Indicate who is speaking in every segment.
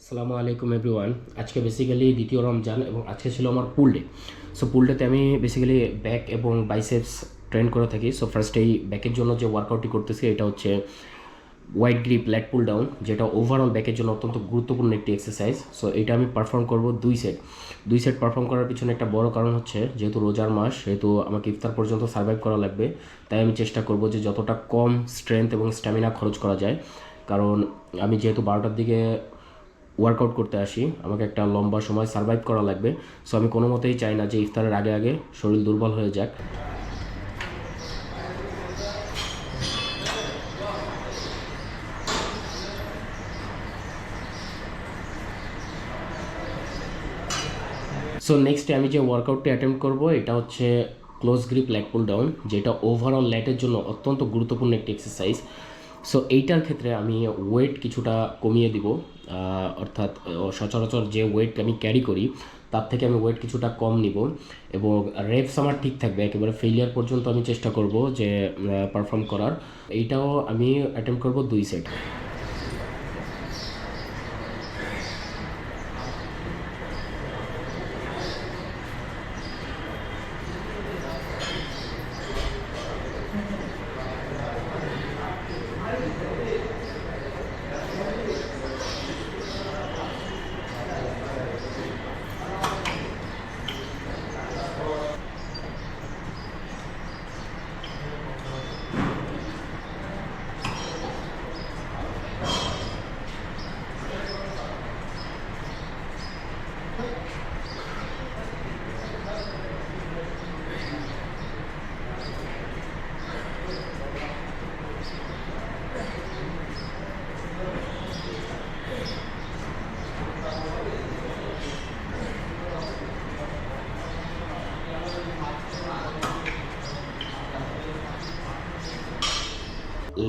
Speaker 1: আসসালামু আলাইকুম এভরিওয়ান। আজকে বেসিক্যালি দ্বিতীয় রমজান এবং আজকে ছিল আমার পুল ডে। সো পুল ডেতে আমি বেসিক্যালি ব্যাক এবং বাইসেপস ট্রেন করে থাকি। সো ফার্স্ট এই ব্যাকের জন্য যে ওয়ার্কআউটটি করতেছি এটা হচ্ছে wide grip lat pull down, যেটা ওভারঅল ব্যাকের জন্য অত্যন্ত গুরুত্বপূর্ণ একটি এক্সারসাইজ। সো এটা আমি পারফর্ম করব দুই সেট পারফর্ম করার পিছনে একটা বড় কারণ হচ্ছে যেহেতু রোজার মাস, সেহেতু আমাকে ইফতার পর্যন্ত সার্ভাইভ করা লাগবে। তাই আমি চেষ্টা করব যে যতটা কম স্ট্রেংথ এবং স্ট্যামিনা খরচ করা যায়, কারণ আমি যেহেতু 12টার দিকে ওয়ার্কআউট করতে আসি, আমাকে একটা লম্বা সময় সার্ভাইভ করা লাগবে। সো আমি কোনো মতেই চাই না যে ইফতারের আগে আগে শরীর দুর্বল হয়ে যাক। সো নেক্সটে আমি যে ওয়ার্কআউটটি অ্যাটেম্প করব এটা হচ্ছে close grip lat pull down, যেটা ওভারঅল ল্যাটের জন্য অত্যন্ত গুরুত্বপূর্ণ একটি এক্সারসাইজ। সো এইটার ক্ষেত্রে আমি ওয়েট কিছুটা কমিয়ে দিব, অর্থাৎ সচরাচর যে ওয়েট আমি ক্যারি করি তার থেকে আমি ওয়েট কিছুটা কম নিব এবং রেপস আমার ঠিক থাকবে, একেবারে ফেলিয়ার পর্যন্ত আমি চেষ্টা করব যে পারফর্ম করার। এইটাও আমি অ্যাটেম্প করব 2 সেট।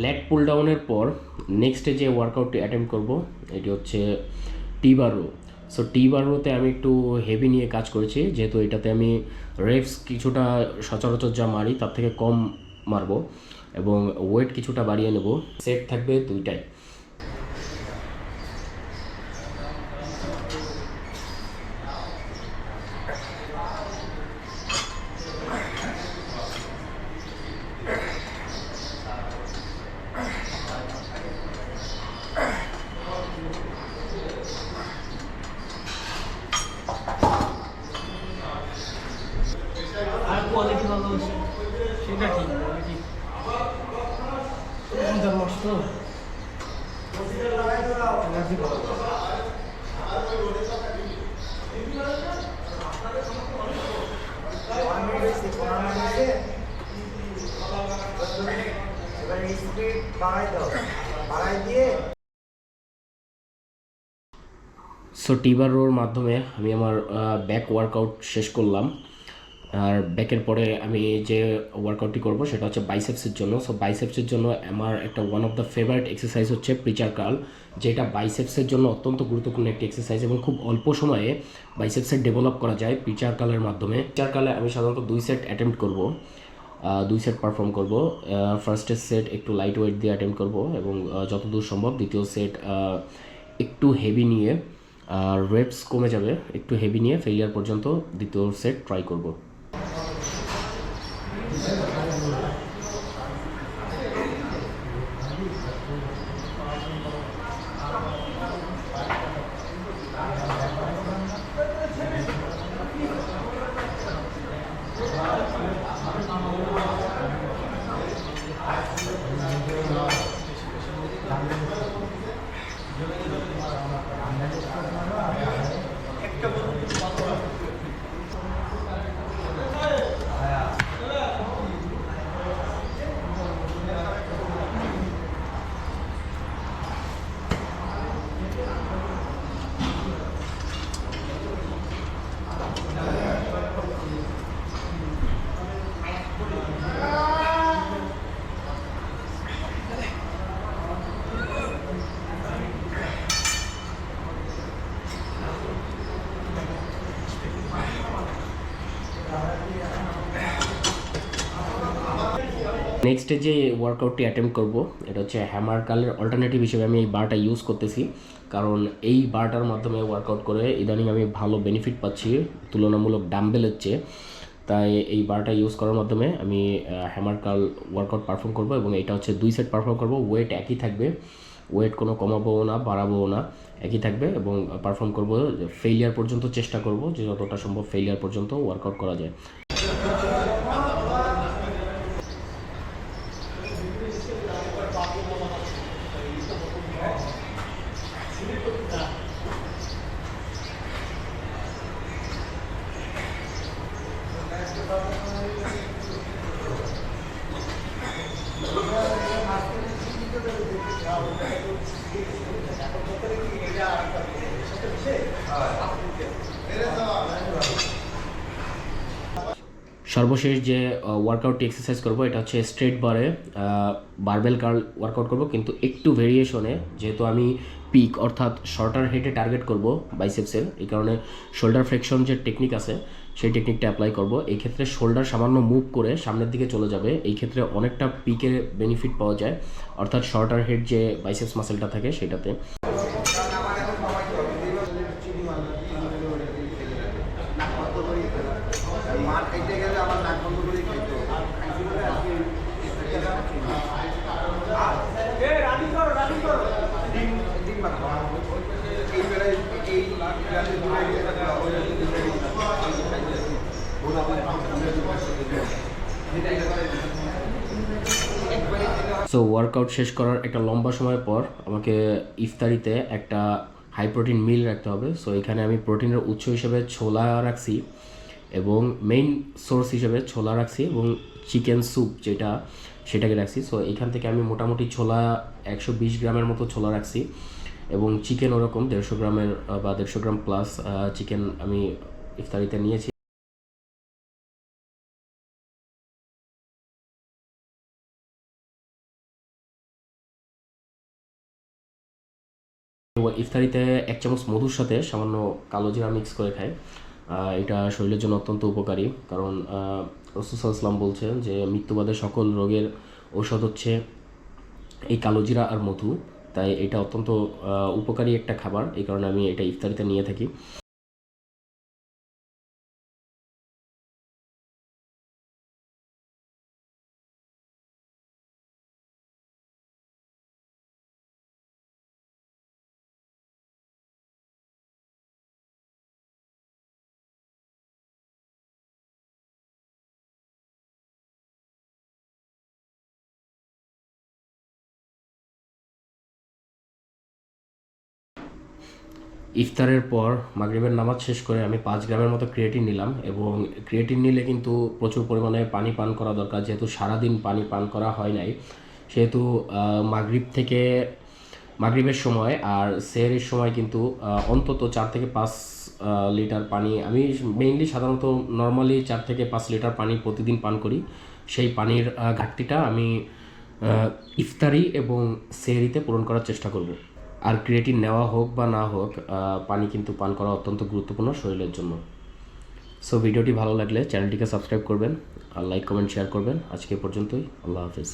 Speaker 1: লেগ পুল ডাউনের পর নেক্সটে যে ওয়ার্কআউটটি অ্যাটেম্প করব এটি হচ্ছে টি বার রো। সো টি বার রোতে আমি একটু হেভি নিয়ে কাজ করেছি, যেহেতু এটাতে আমি রেপস কিছুটা সচরাচর যা মারি তার থেকে কম মারবো এবং ওয়েট কিছুটা বাড়িয়ে নেব। সেট থাকবে 2টাই।
Speaker 2: আর কোয়ালিটি ভালো হচ্ছে সেটা ঠিক কোয়ালিটি নষ্ট এনার্জি ভালো
Speaker 3: এবার স্পিড বাড়াই দাও, বাড়াই দিয়ে
Speaker 1: সো টি বার রোর মাধ্যমে আমি আমার ব্যাক ওয়ার্কআউট শেষ করলাম। আর ব্যাকের পরে আমি যে ওয়ার্কআউটটি করব সেটা হচ্ছে বাইসেপসের জন্য। সো বাইসেপসের জন্য আমার একটা one of the favourite exercise হচ্ছে প্রিচার কার্ল, যেটা বাইসেপসের জন্য অত্যন্ত গুরুত্বপূর্ণ একটি এক্সারসাইজ এবং খুব অল্প সময়ে বাইসেপসের ডেভেলপ করা যায় প্রিচার কার্লের মাধ্যমে। প্রিচার কার্লে আমি সাধারণত 2 সেট অ্যাটেম্প্ট করব, 2 সেট পারফর্ম করব। ফার্স্টের সেট একটু লাইট ওয়েট দিয়ে অ্যাটেম্প্ট করব এবং যতদূর সম্ভব দ্বিতীয় সেট একটু হেভি নিয়ে, রেপস কমে যাবে, একটু হেভি নিয়ে ফেলিয়ার পর্যন্ত দ্বিতীয় সেট ট্রাই করব। নেক্সটে যে ওয়ার্কআউটটি অ্যাটেম্প করব এটা হচ্ছে হ্যামার কালের অল্টারনেটিভ হিসেবে আমি এই বারটা ইউজ করতেছি, কারণ এই বারটার মাধ্যমে ওয়ার্কআউট করে ইদানিং আমি ভালো বেনিফিট পাচ্ছি তুলনামূলক ডাম্বেলের চেয়ে। তাই এই বারটা ইউজ করার মাধ্যমে আমি হ্যামার কাল ওয়ার্কআউট পারফর্ম করব এবং এটা হচ্ছে 2 সেট পারফর্ম করব। ওয়েট একই থাকবে, ওয়েট কোনো কমাবো না বাড়াবো না, একই থাকবে এবং পারফর্ম করব ফেইলিয়ার পর্যন্ত, চেষ্টা করব যে যতটা সম্ভব ফেইলিয়ার পর্যন্ত ওয়ার্কআউট করা যায়। সর্বশেষ যে ওয়ার্কআউটটি এক্সারসাইজ করব এটা হচ্ছে স্ট্রেট বারে বারবেল কার্ল ওয়ার্কআউট করব, কিন্তু একটু ভেরিয়েশনে, যেহেতু আমি পিক অর্থাৎ শর্টার হেডে টার্গেট করব বাইসেপসের, এই কারণে শোল্ডার ফ্লেকশন যে টেকনিক আছে সেই টেকনিকটা অ্যাপ্লাই করব। এই ক্ষেত্রে শোল্ডার সামান্য মুভ করে সামনের দিকে চলে যাবে, এই ক্ষেত্রে অনেকটা পিকের বেনিফিট পাওয়া যায়, অর্থাৎ শর্টার হেড যে বাইসেপস মাসেলটা থাকে সেটাতে।
Speaker 3: মাঠ খাইতে গেলে আমার নাক বন্ধ করে খাইতে হবে। ডিম মাত্র। এই বেলায় এই গ্লাসে দূরে গিয়ে
Speaker 1: সো ওয়ার্কআউট শেষ করার একটা লম্বা সময় পর আমাকে ইফতারিতে একটা হাই প্রোটিন মিল রাখতে হবে। সো এখানে আমি প্রোটিনের উৎস হিসেবে ছোলা রাখছি এবং মেইন সোর্স হিসেবে ছোলা রাখছি এবং চিকেন স্যুপ যেটা সেটাকে রাখছি। সো এখান থেকে আমি মোটামুটি ছোলা 120 গ্রামের মতো ছোলা রাখছি এবং চিকেন ওরকম 150 গ্রামের বা 150 গ্রাম প্লাস চিকেন আমি ইফতারিতে নিয়েছি। ইফতারিতে 1 চামচ মধুর সাথে সামান্য কালো জিরা মিক্স করে খাই। এটা শরীরের জন্য অত্যন্ত উপকারী, কারণ রাসূল সাল্লাল্লাহু আলাইহি ওয়াসাল্লাম বলছেন যে মৃত্যুবাদে সকল রোগের ঔষধ হচ্ছে এই কালো জিরা আর মধু। তাই এটা অত্যন্ত উপকারী একটা খাবার, এই কারণে আমি এটা ইফতারিতে নিয়ে থাকি। ইফতারের পর মাগরিবের নামাজ শেষ করে আমি 5 গ্রামের মতো ক্রিয়েটিন নিলাম এবং ক্রিয়েটিন নিলে কিন্তু প্রচুর পরিমাণে পানি পান করা দরকার, যেহেতু সারাদিন পানি পান করা হয় নাই, সেহেতু মাগরিবের সময় আর সেহরির সময় কিন্তু অন্তত 4 থেকে 5 লিটার পানি, আমি মেইনলি সাধারণত নর্মালি 4 থেকে 5 লিটার পানি প্রতিদিন পান করি। সেই পানির ঘাটতিটা আমি ইফতারি এবং সেহরিতে পূরণ করার চেষ্টা করব। আর ক্রিয়েটিন নেওয়া হোক বা না হোক, পানি কিন্তু পান করা অত্যন্ত গুরুত্বপূর্ণ শরীরের জন্য। সো ভিডিওটি ভালো লাগলে চ্যানেলটিকে সাবস্ক্রাইব করবেন আর লাইক কমেন্ট শেয়ার করবেন। আজকে পর্যন্তই, আল্লাহ হাফিজ।